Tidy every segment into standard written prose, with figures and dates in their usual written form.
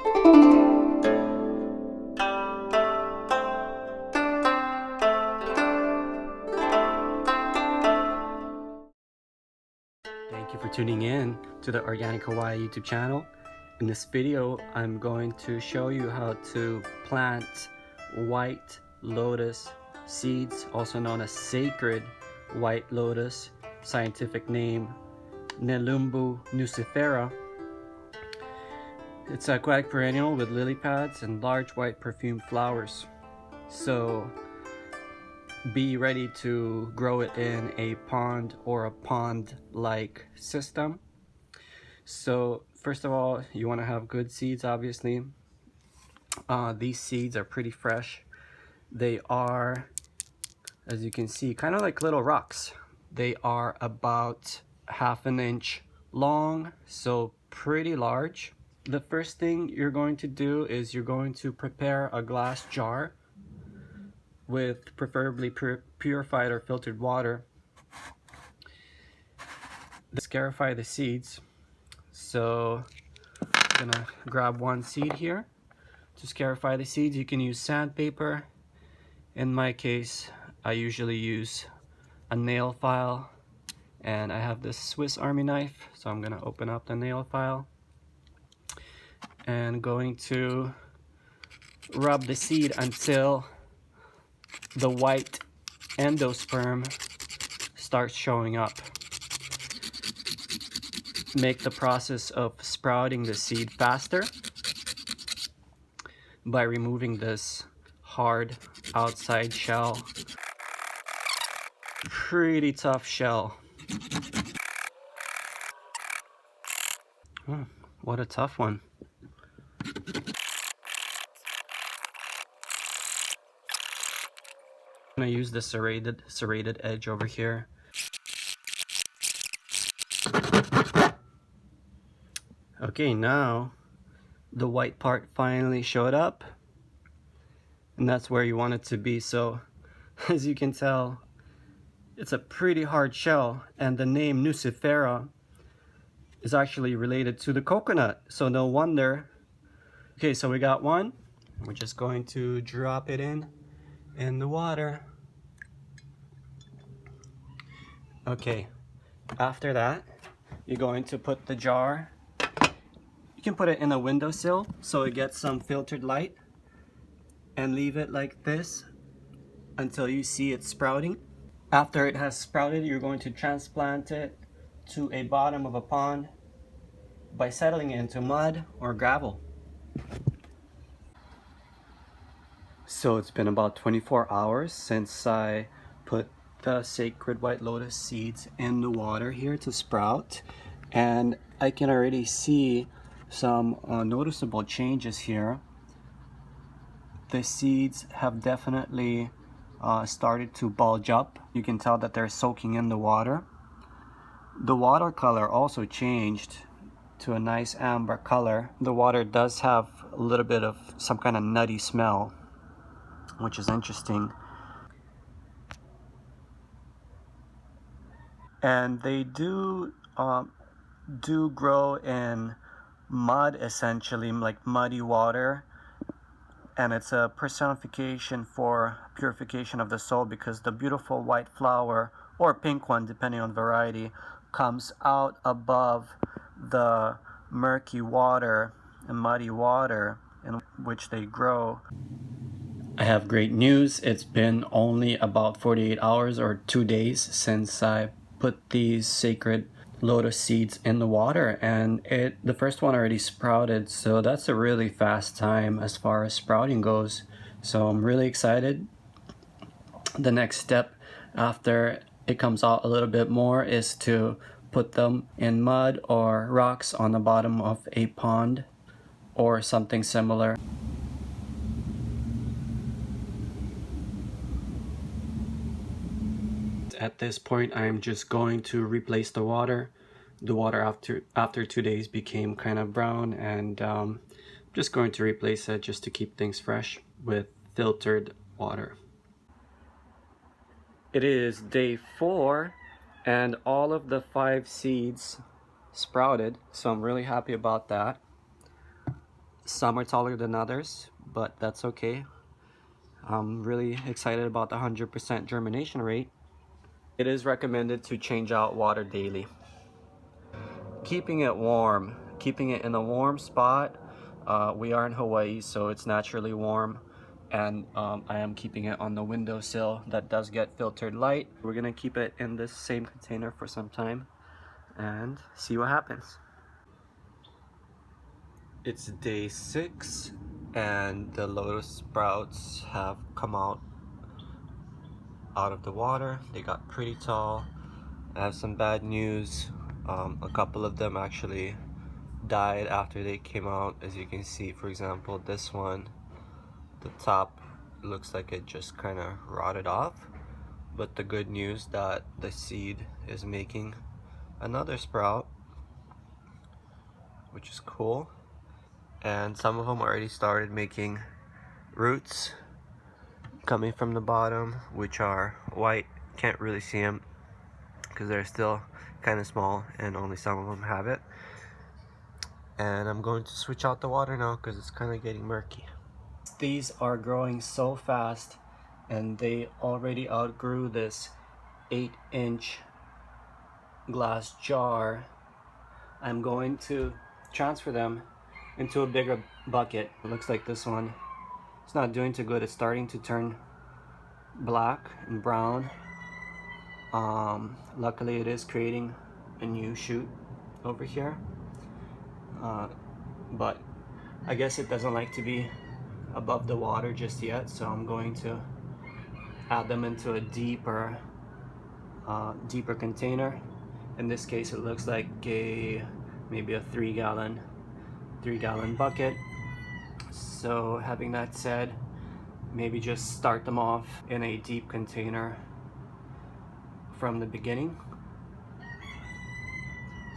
Thank you for tuning in to the Organic Hawaii YouTube channel. In this video, I'm going to show you how to plant white lotus seeds, also known as sacred white lotus, scientific name nelumbo nucifera. It's an aquatic perennial with lily pads and large white perfumed flowers. So be ready to grow it in a pond or a pond-like system. So first of all, you want to have good seeds, obviously. These seeds are pretty fresh. They are, as you can see, kind of like little rocks. They are about 1/2 inch long, so pretty large. The first thing you're going to do is you're going to prepare a glass jar with preferably purified or filtered water. Scarify the seeds. So I'm gonna grab one seed here. To scarify the seeds, you can use sandpaper. In my case, I usually use a nail file, and I have this Swiss Army knife, so I'm gonna open up the nail file and going to rub the seed until the white endosperm starts showing up. Make the process of sprouting the seed faster by removing this hard outside shell. Pretty tough shell. What a tough one. I'm gonna use the serrated edge over here. Okay, now the white part finally showed up, and that's where you want it to be. So as you can tell, it's a pretty hard shell, and the name nucifera is actually related to the coconut, so no wonder. Okay, so we got one. We're just going to drop it in the water. Okay, after that, you're going to put the jar, you can put it in a windowsill so it gets some filtered light, and leave it like this until you see it sprouting. After it has sprouted, you're going to transplant it to a bottom of a pond by settling it into mud or gravel. So it's been about 24 hours since I put the sacred white lotus seeds in the water here to sprout, and I can already see some noticeable changes here. The seeds have definitely started to bulge up. You can tell that they're soaking in the water. The water color also changed to a nice amber color. The water does have a little bit of some kind of nutty smell, which is interesting. And they do grow in mud, essentially, like muddy water. And it's a personification for purification of the soul, because the beautiful white flower, or pink one depending on variety, comes out above the murky water and muddy water in which they grow. I have great news. It's been only about 48 hours or 2 days since I put these sacred lotus seeds in the water, and the first one already sprouted, so that's a really fast time as far as sprouting goes. So I'm really excited. The next step after it comes out a little bit more is to put them in mud or rocks on the bottom of a pond or something similar. At this point, I'm just going to replace the water. The water after 2 days became kind of brown, and just going to replace it just to keep things fresh with filtered water. It is day 4, and all of the 5 seeds sprouted, so I'm really happy about that. Some are taller than others, but that's okay. I'm really excited about the 100% germination rate. It is recommended to change out water daily. Keeping it warm, keeping it in a warm spot. We are in Hawaii, so it's naturally warm, and I am keeping it on the windowsill that does get filtered light. We're gonna keep it in this same container for some time and see what happens. It's day 6 and the lotus sprouts have come out of the water. They got pretty tall. I have some bad news. A couple of them actually died after they came out. As you can see, for example, this one, the top looks like it just kind of rotted off. But the good news that the seed is making another sprout, which is cool. And some of them already started making roots coming from the bottom, which are white. Can't really see them because they're still kind of small and only some of them have it. And I'm going to switch out the water now because it's kind of getting murky. These are growing so fast and they already outgrew this 8-inch glass jar. I'm going to transfer them into a bigger bucket. It looks like this one, it's not doing too good. It's starting to turn black and brown. Luckily it is creating a new shoot over here, but I guess it doesn't like to be above the water just yet, so I'm going to add them into a deeper container. In this case it looks like maybe a 3-gallon bucket. So having that said, maybe just start them off in a deep container from the beginning.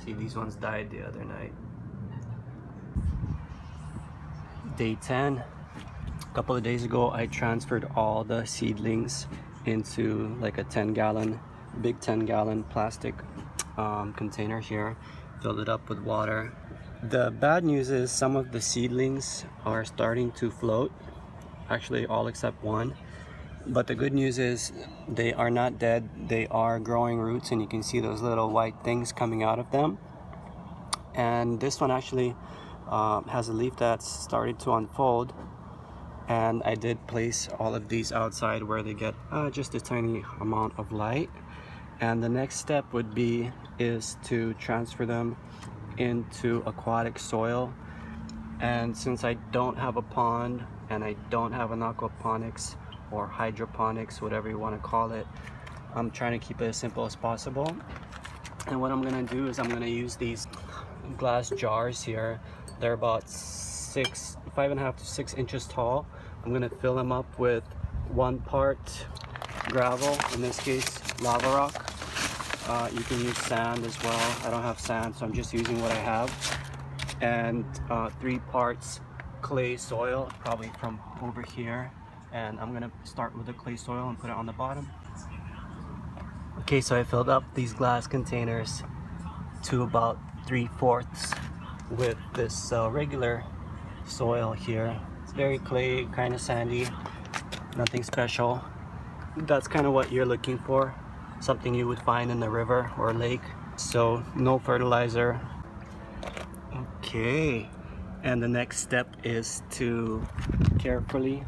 See, these ones died the other night. Day 10. A couple of days ago I transferred all the seedlings into like a big 10-gallon plastic container here, filled it up with water. The bad news is some of the seedlings are starting to float, actually all except one. But the good news is they are not dead. They are growing roots, and you can see those little white things coming out of them. And this one actually has a leaf that's started to unfold, and I did place all of these outside where they get just a tiny amount of light. And the next step is to transfer them into aquatic soil. And since I don't have a pond and I don't have an aquaponics or hydroponics, whatever you want to call it, I'm trying to keep it as simple as possible. And what I'm gonna do is I'm gonna use these glass jars here. They're about 5.5 to 6 inches tall. I'm gonna fill them up with 1 part gravel, in this case lava rock. You can use sand as well. I don't have sand, so I'm just using what I have. And 3 parts clay soil, probably from over here. And I'm gonna start with the clay soil and put it on the bottom. Okay, so I filled up these glass containers to about 3/4 with this regular soil here. It's very clay, kind of sandy, nothing special. That's kind of what you're looking for, something you would find in the river or lake. So no fertilizer. Okay, and the next step is to carefully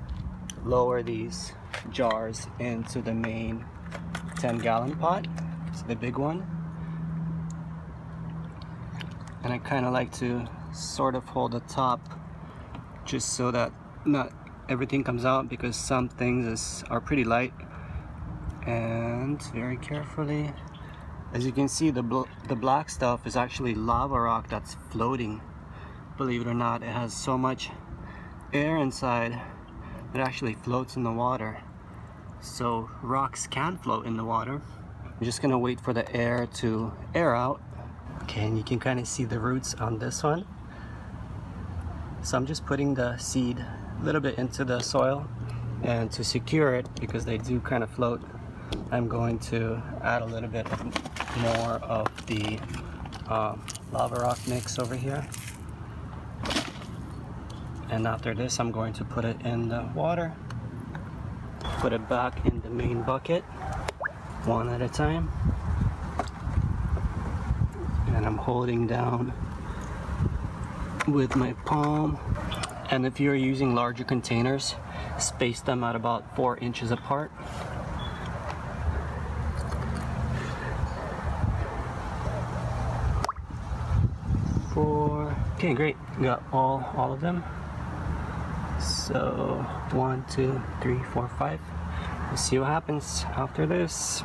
lower these jars into the main 10-gallon pot. It's the big one. And I kind of like to sort of hold the top just so that not everything comes out, because some things are pretty light. And very carefully, as you can see, the black stuff is actually lava rock that's floating. Believe it or not, it has so much air inside that actually floats in the water. So rocks can float in the water. I'm just gonna wait for the air to air out. Okay, and you can kind of see the roots on this one. So I'm just putting the seed a little bit into the soil, and to secure it, because they do kind of float, I'm going to add a little bit more of the lava rock mix over here. And after this, I'm going to put it in the water, put it back in the main bucket, one at a time. And I'm holding down with my palm. And if you're using larger containers, space them at about 4 inches apart. Okay, great. Got all of them. So 1, 2, 3, 4, 5. Let's see what happens after this.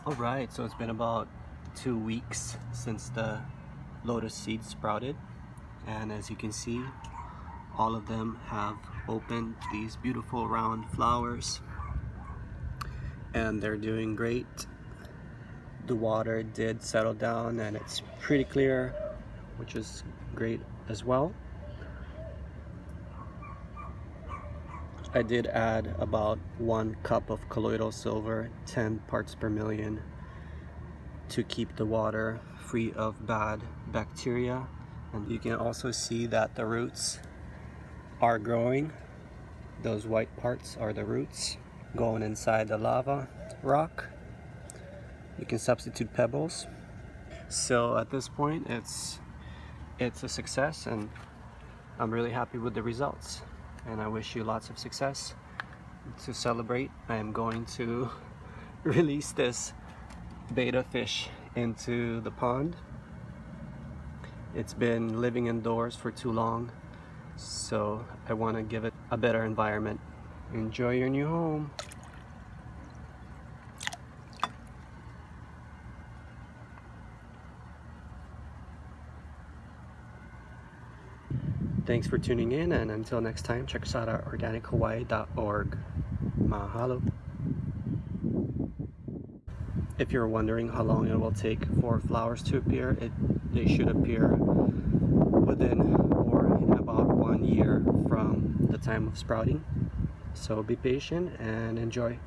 Alright, so it's been about 2 weeks since the lotus seeds sprouted, and as you can see, all of them have opened these beautiful round flowers, and they're doing great. The water did settle down and it's pretty clear, which is great as well. I did add about 1 cup of colloidal silver, 10 parts per million, to keep the water free of bad bacteria. And you can also see that the roots are growing. Those white parts are the roots going inside the lava rock. You can substitute pebbles. So at this point, it's a success, and I'm really happy with the results. And I wish you lots of success. To celebrate, I am going to release this betta fish into the pond. It's been living indoors for too long, so I want to give it a better environment. Enjoy your new home. Thanks for tuning in, and until next time, check us out at OrganicHawaii.org. Mahalo. If you're wondering how long it will take for flowers to appear, they should appear within or in about 1 year from the time of sprouting. So be patient and enjoy.